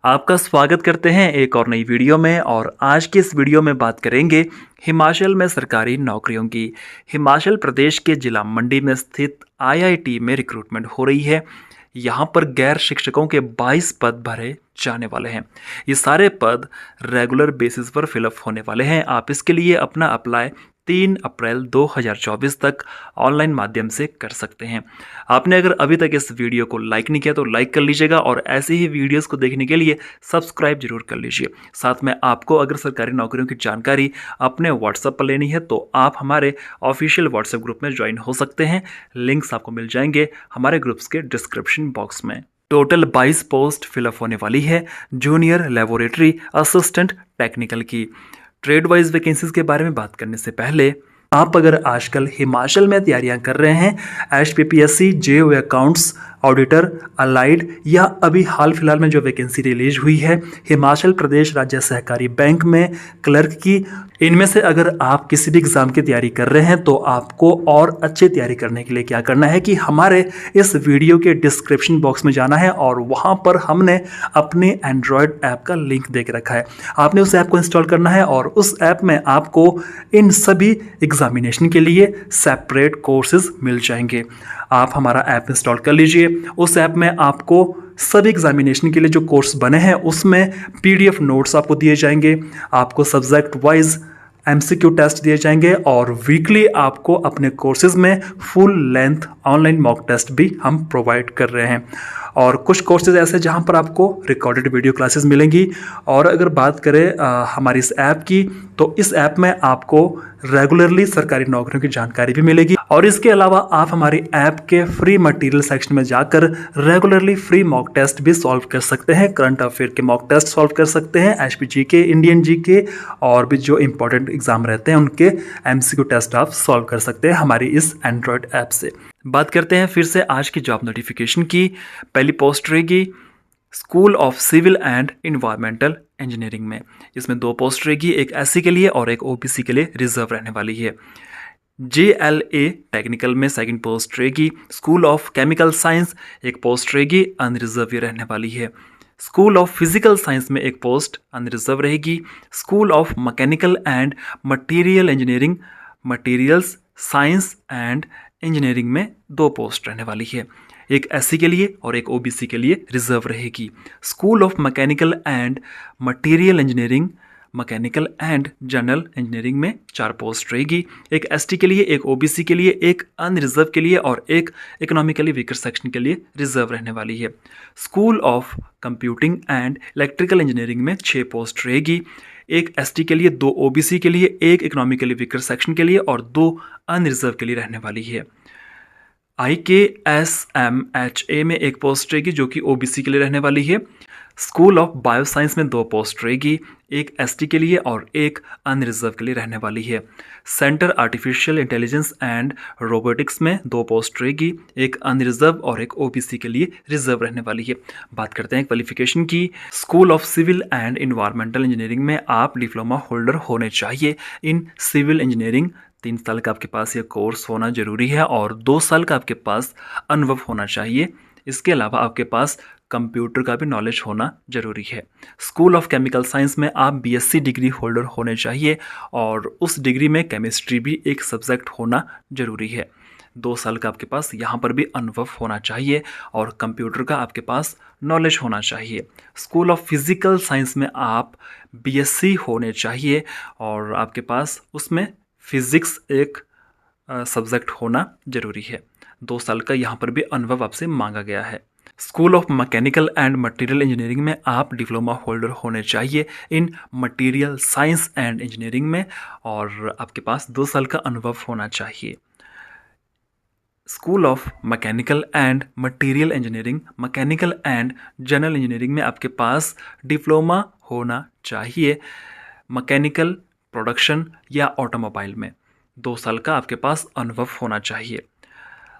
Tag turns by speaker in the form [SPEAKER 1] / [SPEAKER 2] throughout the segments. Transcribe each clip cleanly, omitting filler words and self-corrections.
[SPEAKER 1] आपका स्वागत करते हैं एक और नई वीडियो में। और आज की इस वीडियो में बात करेंगे हिमाचल में सरकारी नौकरियों की। हिमाचल प्रदेश के जिला मंडी में स्थित आईआईटी में रिक्रूटमेंट हो रही है। यहाँ पर गैर शिक्षकों के 22 पद भरे जाने वाले हैं। ये सारे पद रेगुलर बेसिस पर फिलअप होने वाले हैं। आप इसके लिए अपना अप्लाई 3 अप्रैल 2024 तक ऑनलाइन माध्यम से कर सकते हैं। आपने अगर अभी तक इस वीडियो को लाइक नहीं किया तो लाइक कर लीजिएगा और ऐसे ही वीडियोस को देखने के लिए सब्सक्राइब जरूर कर लीजिए। साथ में आपको अगर सरकारी नौकरियों की जानकारी अपने व्हाट्सएप पर लेनी है तो आप हमारे ऑफिशियल व्हाट्सएप ग्रुप में ज्वाइन हो सकते हैं। लिंक्स आपको मिल जाएंगे हमारे ग्रुप्स के डिस्क्रिप्शन बॉक्स में। टोटल 22 पोस्ट फिलअप होने वाली है जूनियर लेबोरेटरी असिस्टेंट टेक्निकल की। ट्रेड वाइज वैकेंसीज के बारे में बात करने से पहले आप अगर आजकल हिमाचल में तैयारियां कर रहे हैं HPPSC JO accounts auditor allied या अभी हाल फिलहाल में जो वैकेंसी रिलीज हुई है हिमाचल प्रदेश राज्य सहकारी बैंक में क्लर्क की, इनमें से अगर आप किसी भी एग्जाम की तैयारी कर रहे हैं तो आपको और अच्छी तैयारी करने के लिए क्या करना है कि हमारे इस वीडियो के डिस्क्रिप्शन बॉक्स में जाना है और वहां पर हमने अपने एंड्रॉयड ऐप का लिंक दे के रखा है। आपने उस ऐप को इंस्टॉल करना है और उस ऐप में आपको इन सभी एग्जामिनेशन के लिए सेपरेट कोर्सेज मिल जाएंगे। आप हमारा ऐप इंस्टॉल कर लीजिए। उस ऐप में आपको सभी एग्जामिनेशन के लिए जो कोर्स बने हैं उसमें PDF नोट्स आपको दिए जाएंगे, आपको सब्जेक्ट वाइज MCQ टेस्ट दिए जाएंगे और वीकली आपको अपने कोर्सेज में full length online mock test भी हम प्रोवाइड कर रहे हैं। और कुछ कोर्सेज ऐसे जहां पर आपको रिकॉर्डेड वीडियो क्लासेस मिलेंगी। और अगर बात करें हमारी इस ऐप की तो इस ऐप में आपको रेगुलरली सरकारी नौकरियों की जानकारी भी मिलेगी। और इसके अलावा आप हमारी ऐप के फ्री मटेरियल सेक्शन में जाकर रेगुलरली फ्री मॉक टेस्ट भी सॉल्व कर सकते हैं। करंट अफेयर के मॉक टेस्ट सॉल्व कर सकते हैं, HPG के, इंडियन GK और भी जो इंपॉर्टेंट एग्जाम रहते हैं उनके MCQ टेस्ट आप सॉल्व कर सकते हैं हमारी इस एंड्रॉयड ऐप से। बात करते हैं फिर से आज की जॉब नोटिफिकेशन की। पहली पोस्ट रहेगी school of civil and environmental engineering में। इसमें 2 पोस्ट रहेगी, एक SC के लिए और एक OBC के लिए रिजर्व रहने वाली है। JLA टेक्निकल में सेकंड पोस्ट रहेगी। स्कूल ऑफ केमिकल साइंस एक पोस्ट रहेगी, अनरिजर्व रहने वाली है। स्कूल ऑफ फिजिकल साइंस में एक पोस्ट अनरिजर्व रहेगी। School of mechanical and material engineering materials science and engineering में 2 पोस्ट रहने वाली है, एक SC के लिए और एक OBC के लिए रिजर्व रहेगी। School of mechanical and material engineering mechanical and general engineering में 4 पोस्ट रहेगी, एक ST के लिए, एक OBC के लिए, एक अनरिजर्व के लिए और एक इकोनॉमिकली वीकर सेक्शन के लिए रिजर्व रहने वाली है। School of computing and electrical engineering में 6 पोस्ट रहेगी, एक ST के लिए, 2 OBC के लिए, एक इकोनॉमिकली वीकर सेक्शन के लिए और 2 अनरिजर्व के लिए रहने वाली है। IKSMHA में 1 पोस्ट रहेगी जो कि OBC के लिए रहने वाली है। स्कूल ऑफ बायोसाइंस में 2 पोस्ट रहेगी, एक ST के लिए और एक अनरिजर्व के लिए रहने वाली है। Centre artificial intelligence and robotics में 2 पोस्ट रहेगी, एक अनरिजर्व और एक OBC के लिए रिजर्व रहने वाली है। बात करते हैं क्वालिफिकेशन की। School of civil and environmental engineering में आप डिप्लोमा होल्डर होने चाहिए इन सिविल इंजीनियरिंग। 3 साल का आपके पास ये कोर्स होना जरूरी है और 2 साल का आपके पास अनुभव होना चाहिए। इसके अलावा आपके पास कंप्यूटर का भी नॉलेज होना जरूरी है। स्कूल ऑफ केमिकल साइंस में आप BSc डिग्री होल्डर होने चाहिए और उस डिग्री में केमिस्ट्री भी एक सब्जेक्ट होना जरूरी है। 2 साल का आपके पास यहाँ पर भी अनुभव होना चाहिए और कंप्यूटर का आपके पास नॉलेज होना चाहिए। स्कूल ऑफ फिजिकल साइंस में आप BSc होने चाहिए और आपके पास उसमें फिजिक्स एक सब्जेक्ट होना जरूरी है। 2 साल का यहाँ पर भी अनुभव आपसे मांगा गया है। School of mechanical and material engineering में आप डिप्लोमा होल्डर होने चाहिए इन मटेरियल साइंस एंड इंजीनियरिंग में और आपके पास 2 साल का अनुभव होना चाहिए। School of mechanical and material engineering mechanical and general engineering में आपके पास डिप्लोमा होना चाहिए मैकेनिकल प्रोडक्शन या ऑटोमोबाइल में। 2 साल का आपके पास अनुभव होना चाहिए।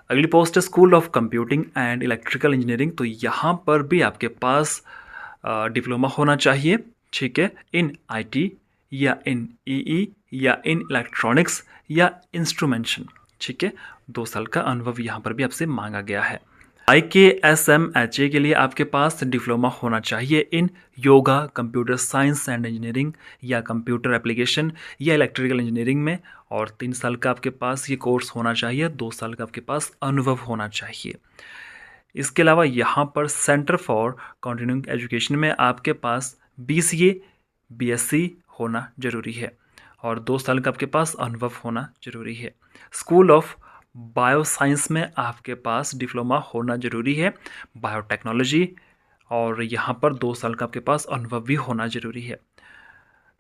[SPEAKER 1] अगली पोस्ट है school of computing and electrical engineering. तो यहाँ पर भी आपके पास डिप्लोमा होना चाहिए, ठीक है, इन IT या इन EE या इन इलेक्ट्रॉनिक्स या इंस्ट्रूमेंटेशन, ठीक है। 2 साल का अनुभव यहाँ पर भी आपसे मांगा गया है। IKSMHA के लिए आपके पास डिप्लोमा होना चाहिए in yoga, computer science and engineering या कंप्यूटर एप्लीकेशन या इलेक्ट्रिकल इंजीनियरिंग में, और 3 साल का आपके पास ये कोर्स होना चाहिए, 2 साल का आपके पास अनुभव होना चाहिए। इसके अलावा यहाँ पर सेंटर फॉर कंटिन्यूइंग एजुकेशन में आपके पास BCA BSc होना ज़रूरी है और 2 साल का आपके पास अनुभव होना ज़रूरी है। स्कूल ऑफ बायोसाइंस में आपके पास डिप्लोमा होना ज़रूरी है, बायोटेक्नोलॉजी, और यहाँ पर 2 साल का आपके पास अनुभव भी होना ज़रूरी है।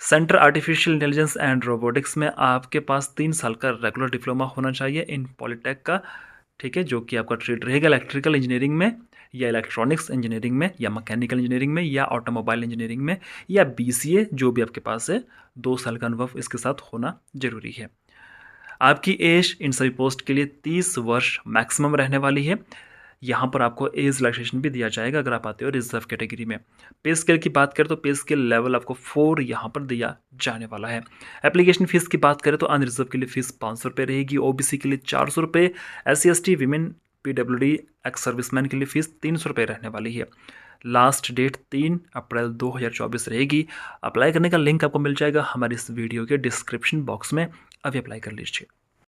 [SPEAKER 1] Centre artificial intelligence and robotics में आपके पास 3 साल का रेगुलर डिप्लोमा होना चाहिए इन पॉलिटेक का, ठीक है, जो कि आपका ट्रेड रहेगा इलेक्ट्रिकल इंजीनियरिंग में या इलेक्ट्रॉनिक्स इंजीनियरिंग में या मैकेनिकल इंजीनियरिंग में या ऑटोमोबाइल इंजीनियरिंग में या BCA जो भी आपके पास है, 2 साल का अनुभव इसके साथ होना ज़रूरी है। आपकी एज इन सभी पोस्ट के लिए 30 वर्ष मैक्सिमम रहने वाली है। यहाँ पर आपको एज रिलैक्सेशन भी दिया जाएगा अगर आप आते हो रिजर्व कैटेगरी में। पे स्केल की बात करें तो पे स्केल लेवल आपको 4 यहाँ पर दिया जाने वाला है। एप्लीकेशन फ़ीस की बात करें तो अनरिजर्व के लिए फ़ीस 500 रुपये रहेगी, OBC के लिए 400 रुपये, SC/ST women PWD ex serviceman के लिए फ़ीस 300 रुपये रहने वाली है। लास्ट डेट 3 अप्रैल 2024 रहेगी। अप्लाई करने का लिंक आपको मिल जाएगा हमारे इस वीडियो के डिस्क्रिप्शन बॉक्स में, अभी अप्लाई कर लीजिए।